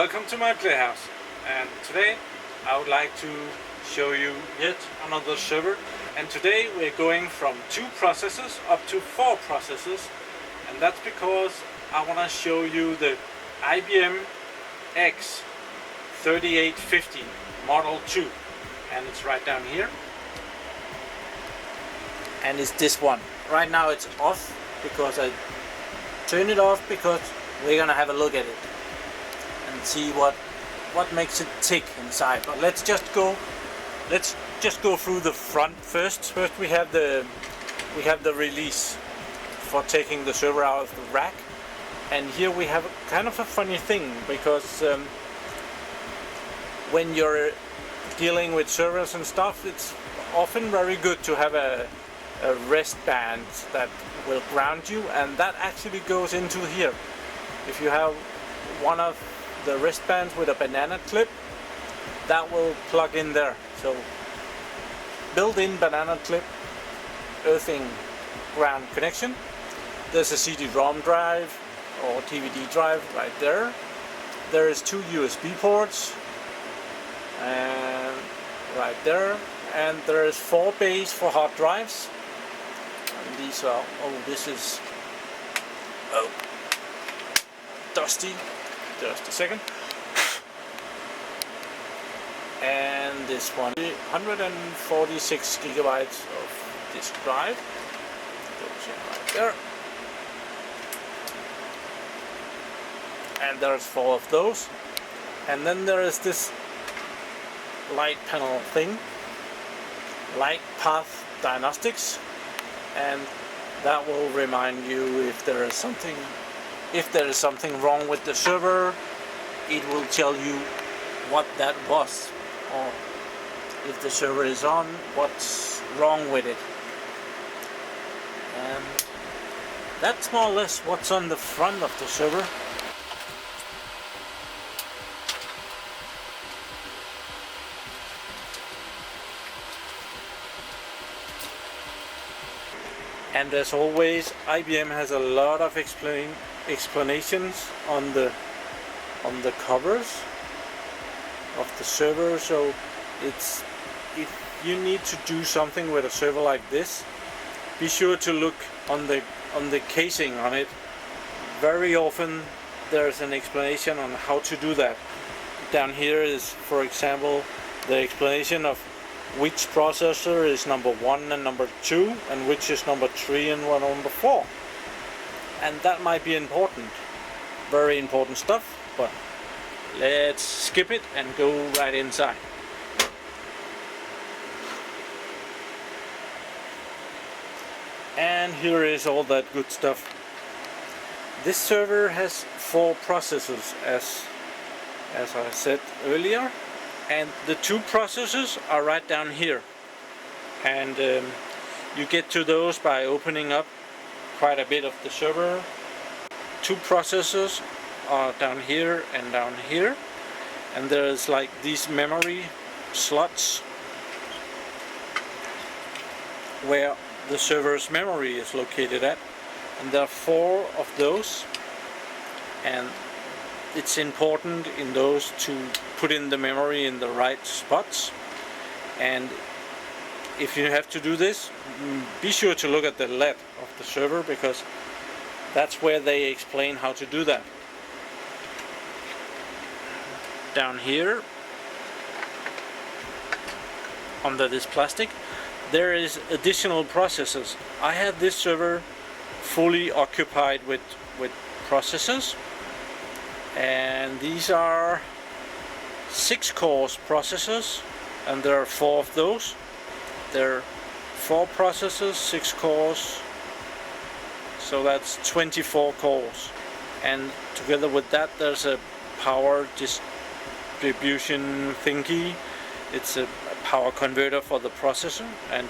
Welcome to my PlayHouse, and today I would like to show you yet another server. And today we're going from 2 processors up to 4 processors, and that's because I want to show you the IBM X3850 Model 2, and it's right down here. And it's this one. Right now it's off because I turn it off because we're gonna have a look at it and see what makes it tick inside. But let's just go through the front first. First we have the release for taking the server out of the rack, and here we have kind of a funny thing because when you're dealing with servers and stuff, it's often very good to have a wristband that will ground you, and that actually goes into here. If you have one of the wristbands with a banana clip, that will plug in there. So built-in banana clip earthing ground connection. There's a CD-ROM drive or DVD drive right there. There is 2 USB ports and right there, and there is 4 bays for hard drives. And these are, this is dusty. Just a second. And this one, 146 gigabytes of disk drive. Goes in right there. And there's 4 of those. And then there is this light panel thing, light path diagnostics, and that will remind you if there is something wrong with the server. It will tell you what that was, or if the server is on, what's wrong with it. And that's more or less what's on the front of the server. And as always, IBM has a lot of explanations on the covers of the server. So if you need to do something with a server like this, be sure to look on the casing on it. Very often there's an explanation on how to do that. Down here is, for example, the explanation of which processor is number 1 and number 2, and which is number 3 and number 4. And that might be important, very important stuff, but let's skip it and go right inside. And here is all that good stuff. This server has 4 processors, as I said earlier. And the 2 processors are right down here, and you get to those by opening up quite a bit of the server. 2 processors are down here and down here, and there's like these memory slots where the server's memory is located at, and there are 4 of those, and it's important in those to put in the memory in the right spots. And if you have to do this, be sure to look at the LED of the server, because that's where they explain how to do that. Down here under this plastic there is additional processors. I have this server fully occupied with processors, and these are 6 cores processors, and there are 4 of those. There are 4 processors, 6 cores, so that's 24 cores. And together with that there's a power distribution thingy. It's a power converter for the processor, and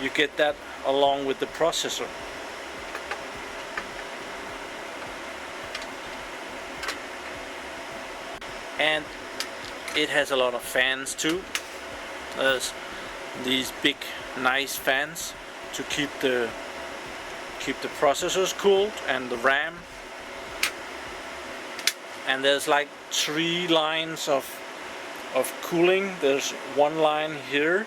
you get that along with the processor. And it has a lot of fans too. There's these big nice fans to keep the processors cooled and the RAM. And there's like 3 lines of cooling. There's one line here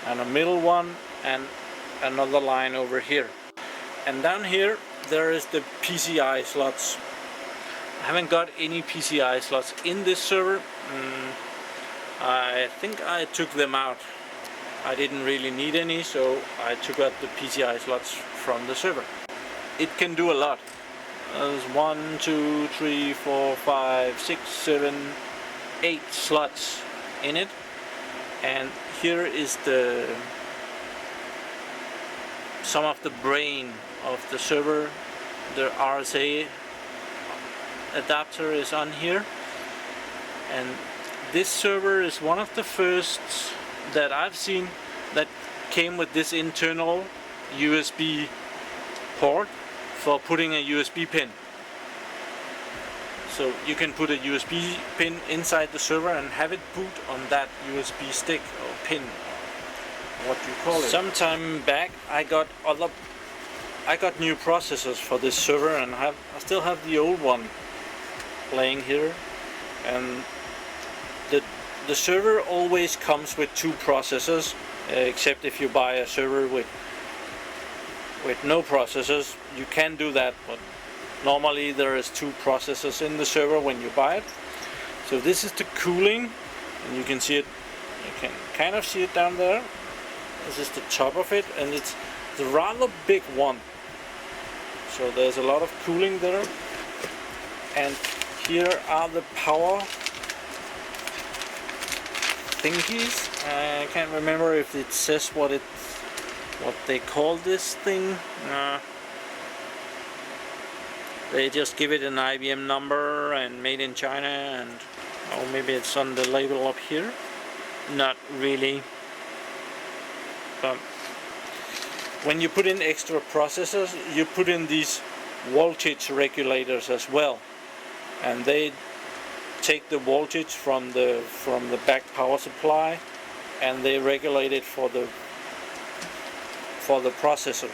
and a middle one and another line over here. And down here there is the PCI slots. I haven't got any PCI slots in this server. I think I took them out. I didn't really need any, so I took out the PCI slots from the server. It can do a lot. There's 1, 2, 3, 4, 5, 6, 7, 8 slots in it. And here is some of the brain of the server. The RSA adapter is on here, and this server is one of the first that I've seen that came with this internal USB port for putting a USB pin. So you can put a USB pin inside the server and have it boot on that USB stick or pin, what you call it. Sometime back I got new processors for this server, and I still have the old one laying here. And the server always comes with 2 processors, except if you buy a server with no processors. You can do that, but normally there is 2 processors in the server when you buy it. So this is the cooling, and you can see it. You can kind of see it down there. This is the top of it, and it's a rather big one. So there's a lot of cooling there. And here are the power thingies. I can't remember if it says what they call this thing. They just give it an IBM number and made in China, and or maybe it's on the label up here. Not really. But when you put in extra processors, you put in these voltage regulators as well, and they take the voltage from the back power supply, and they regulate it for the processor.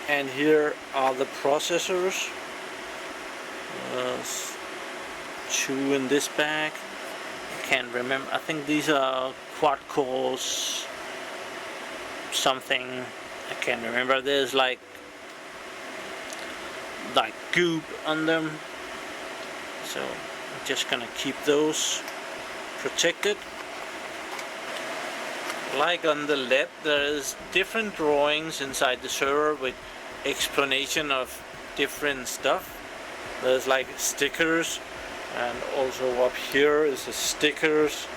And here are the processors. 2 in this bag. I can't remember. I think these are quad cores. Something I can't remember. There's like goop on them. So I'm just gonna keep those protected. Like on the left, there is different drawings inside the server with explanation of different stuff. There's like stickers, and also up here is the stickers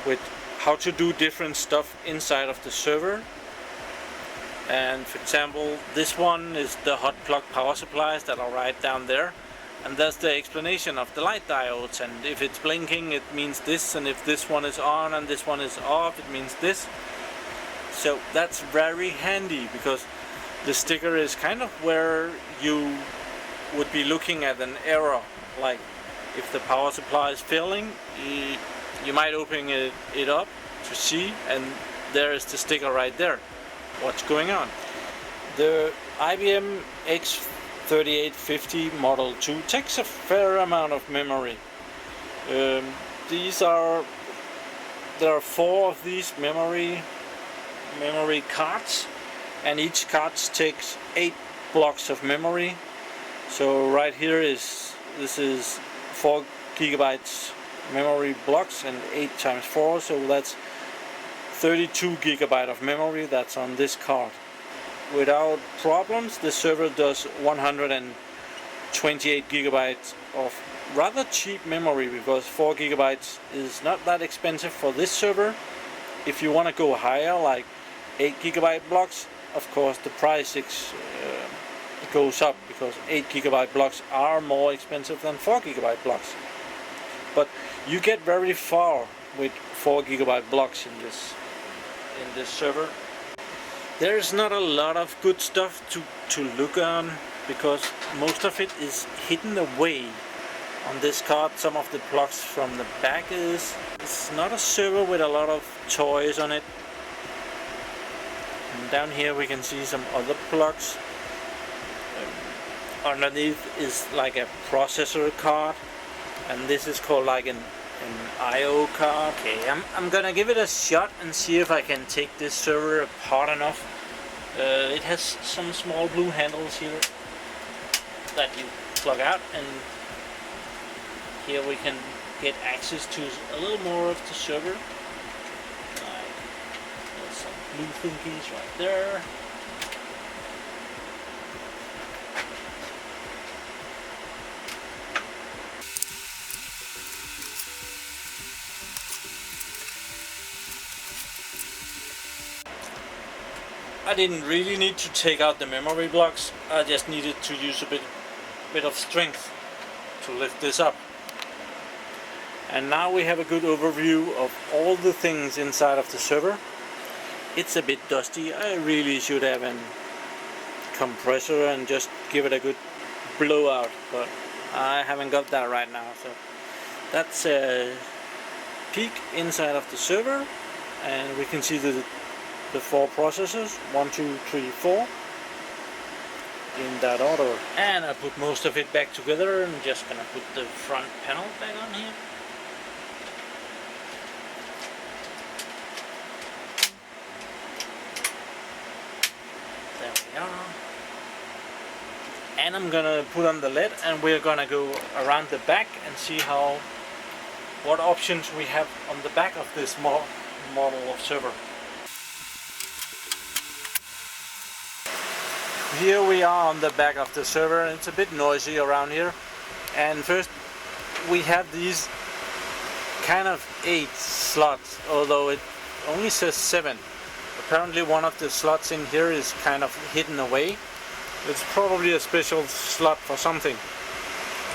with how to do different stuff inside of the server. And for example, this one is the hot plug power supplies that are right down there, and that's the explanation of the light diodes, and if it's blinking it means this, and if this one is on and this one is off it means this. So that's very handy, because the sticker is kind of where you would be looking at an error. Like if the power supply is failing, you might open it up to see, and there is the sticker right there, what's going on. The IBM X3850 Model 2 takes a fair amount of memory. There are 4 of these memory cards, and each card takes 8 blocks of memory. So right here this is 4 gigabytes memory blocks, and 8 times 4, so that's 32 gigabyte of memory that's on this card. Without problems, the server does 128 gigabytes of rather cheap memory, because 4 gigabytes is not that expensive for this server. If you want to go higher, like 8 gigabyte blocks, of course the price goes up, because 8 gigabyte blocks are more expensive than 4 gigabyte blocks. But you get very far with 4 gigabyte blocks in this server. There's not a lot of good stuff to look on, because most of it is hidden away on this card. Some of the plugs from the back it's not a server with a lot of toys on it. And down here we can see some other plugs. Underneath is like a processor card, and this is called like an I/O card. Okay, I'm gonna give it a shot and see if I can take this server apart enough. It has some small blue handles here that you plug out, and here we can get access to a little more of the server. Like, there's some blue thingies right there. I didn't really need to take out the memory blocks. I just needed to use a bit of strength to lift this up. And now we have a good overview of all the things inside of the server. It's a bit dusty. I really should have a compressor and just give it a good blowout, but I haven't got that right now. So that's a peek inside of the server, and we can see the 4 processors, 1, 2, 3, 4, in that order. And I put most of it back together. I'm just gonna put the front panel back on here. There we are. And I'm gonna put on the LED, and we're gonna go around the back and see what options we have on the back of this model of server. Here we are on the back of the server, and it's a bit noisy around here. And first we have these kind of 8 slots, although it only says 7. Apparently one of the slots in here is kind of hidden away. It's probably a special slot for something.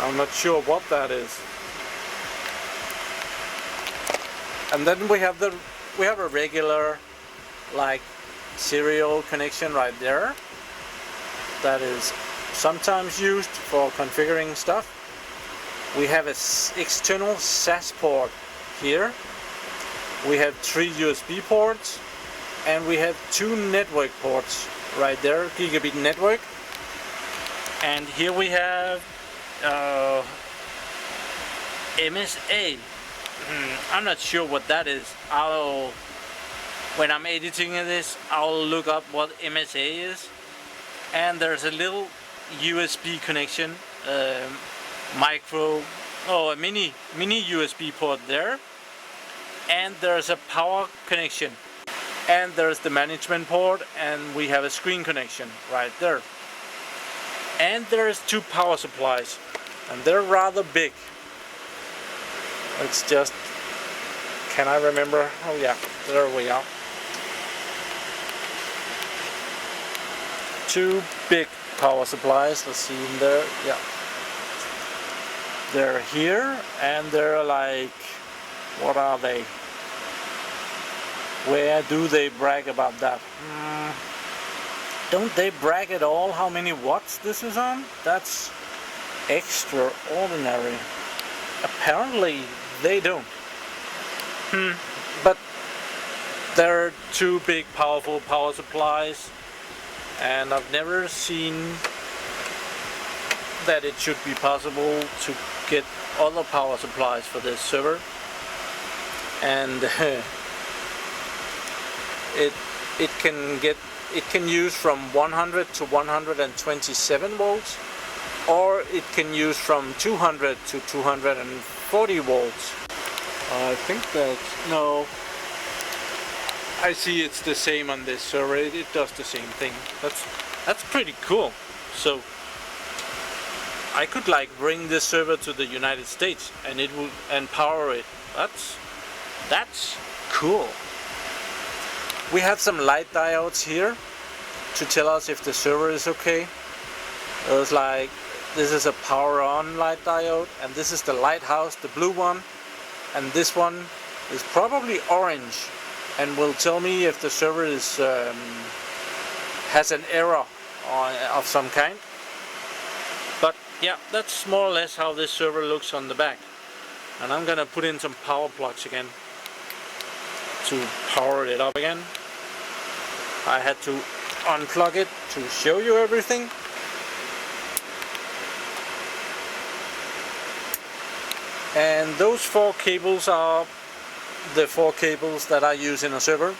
I'm not sure what that is. And then we have a regular like serial connection right there. That is sometimes used for configuring stuff. We have an external SAS port here. We have 3 USB ports, and we have 2 network ports right there, gigabit network. And here we have MSA. I'm not sure what that is. When I'm editing this, I'll look up what MSA is. And there's a little USB connection, a mini USB port there, and there's a power connection, and there's the management port, and we have a screen connection right there. And there's 2 power supplies, and they're rather big. It's just, can I remember? Oh yeah, there we are. 2 big power supplies. Let's see in there. Yeah, they're here, and they're like, what are they? Where do they brag about that? Don't they brag at all how many watts this is on? That's extraordinary. Apparently they don't. But there are 2 big powerful power supplies. And I've never seen that it should be possible to get other power supplies for this server. And it can use from 100 to 127 volts, or it can use from 200 to 240 volts. I think that's, no, I see it's the same on this server. It does the same thing. That's pretty cool. So I could like bring this server to the United States and it will power it. That's cool. We have some light diodes here to tell us if the server is okay. It's like, this is a power on light diode, and this is the lighthouse, the blue one, and this one is probably orange and will tell me if the server is has an error of some kind. But yeah, that's more or less how this server looks on the back. And I'm gonna put in some power plugs again to power it up again. I had to unplug it to show you everything. And those 4 cables are the 4 cables that I use in a server.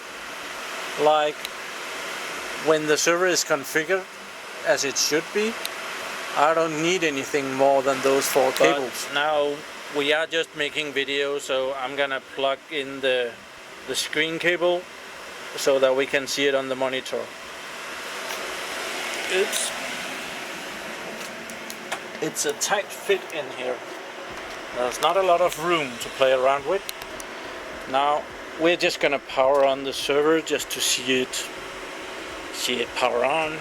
Like when the server is configured as it should be, I don't need anything more than those 4 cables. But now we are just making video, so I'm gonna plug in the screen cable so that we can see it on the monitor. It's a tight fit in here. There's not a lot of room to play around with. Now we're just gonna power on the server just to see it power on.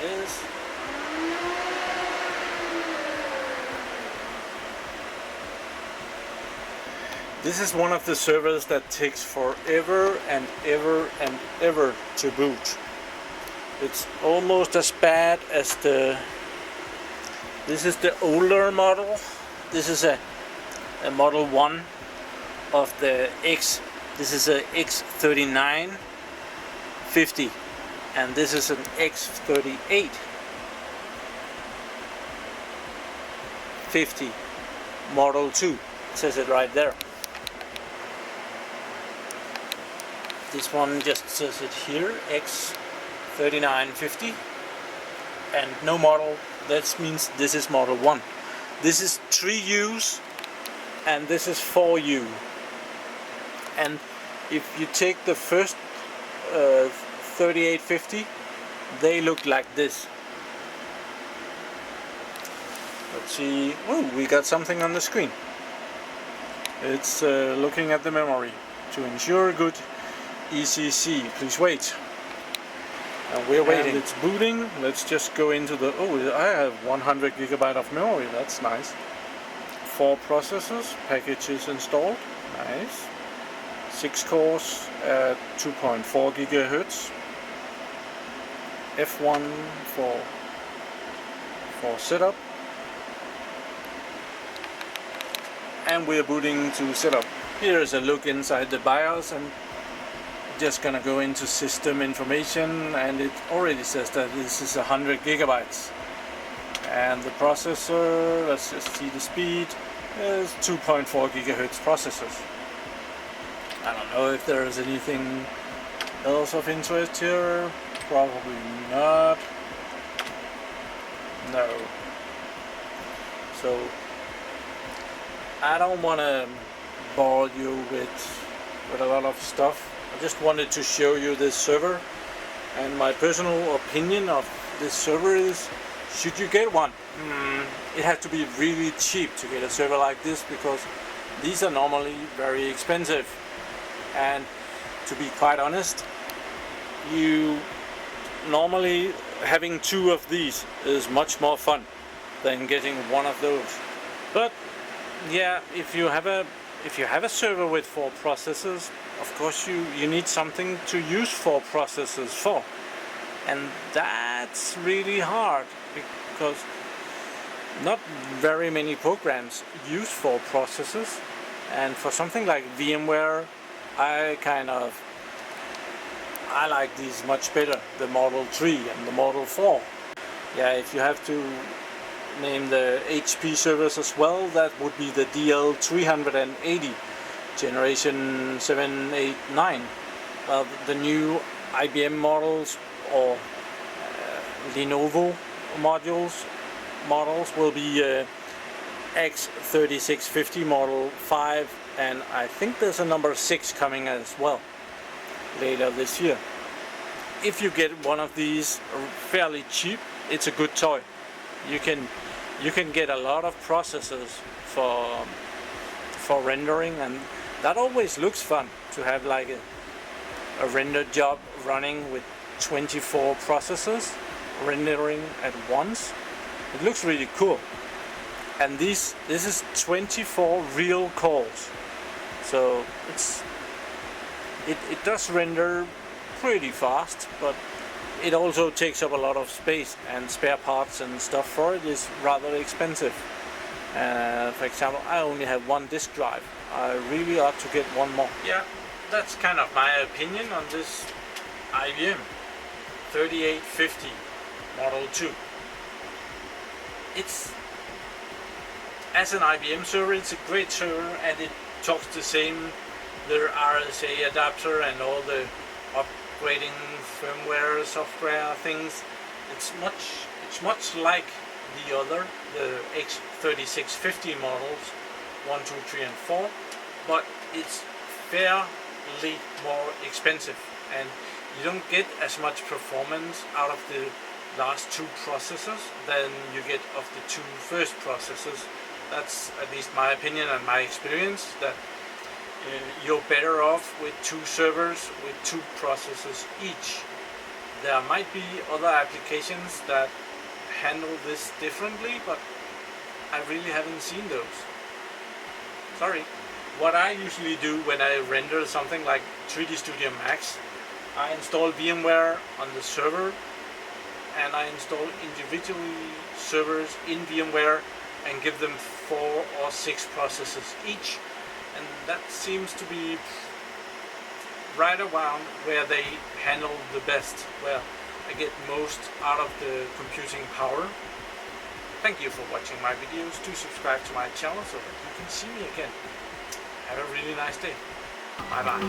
There it is. This is one of the servers that takes forever and ever to boot. It's almost as bad as this is the older model. This is a model 1 of the X. This is a X3950 and this is an X3850 model 2. It says it right there. This one just says it here, X3950, and no model. That means this is model 1. This is 3U's and this is 4U. And if you take the first 3850, they look like this. Let's see. Oh, we got something on the screen. It's looking at the memory. To ensure good ECC, please wait. And we're waiting. And it's booting. Let's just go into the... Oh, I have 100 GB of memory. That's nice. 4 processors, packages installed. Nice. 6 cores at 2.4 GHz. F1 for setup. And we're booting to setup. Here's a look inside the BIOS, and just gonna go into system information, and it already says that this is 100 GB. And the processor, let's just see the speed, is 2.4 GHz processors. I don't know if there is anything else of interest here. Probably not. No. So I don't want to bore you with a lot of stuff. I just wanted to show you this server, and my personal opinion of this server is, should you get one, it has to be really cheap to get a server like this, because these are normally very expensive. And to be quite honest, you normally having 2 of these is much more fun than getting 1 of those. But yeah, if you have a server with 4 processors, of course you need something to use 4 processors for, and that's really hard because not very many programs use 4 processors. And for something like VMware, I like these much better, the Model 3 and the Model 4. Yeah, if you have to name the HP servers as well, that would be the DL380 generation 7, 8, 9. Well, the new IBM models or Lenovo models will be X3650 Model 5, and I think there's a number 6 coming as well later this year. If you get one of these fairly cheap, it's a good toy. You can get a lot of processors for rendering, and that always looks fun to have like a render job running with 24 processors rendering at once. It looks really cool. And this is 24 real cores, so it does render pretty fast, but it also takes up a lot of space, and spare parts and stuff for it is rather expensive. For example, I only have 1 disk drive. I really ought to get 1 more. Yeah, that's kind of my opinion on this IBM X3850 Model 2. It's, as an IBM server, it's a great server, and it talks the same, the RSA adapter and all the upgrading firmware software things. It's much like the other, the X3650 models 1, 2, 3 and 4, but it's fairly more expensive, and you don't get as much performance out of the last two processors than you get of the two first processors. That's at least my opinion and my experience, that you're better off with two servers with two processors each. There might be other applications that handle this differently, but I really haven't seen those. Sorry. What I usually do when I render something like 3D Studio Max, I install VMware on the server, and I install individually servers in VMware and give them 4 or 6 processors each, and that seems to be right around where they handle the best, where I get most out of the computing power. Thank you for watching my videos. Do subscribe to my channel so that you can see me again. Have a really nice day. Bye bye.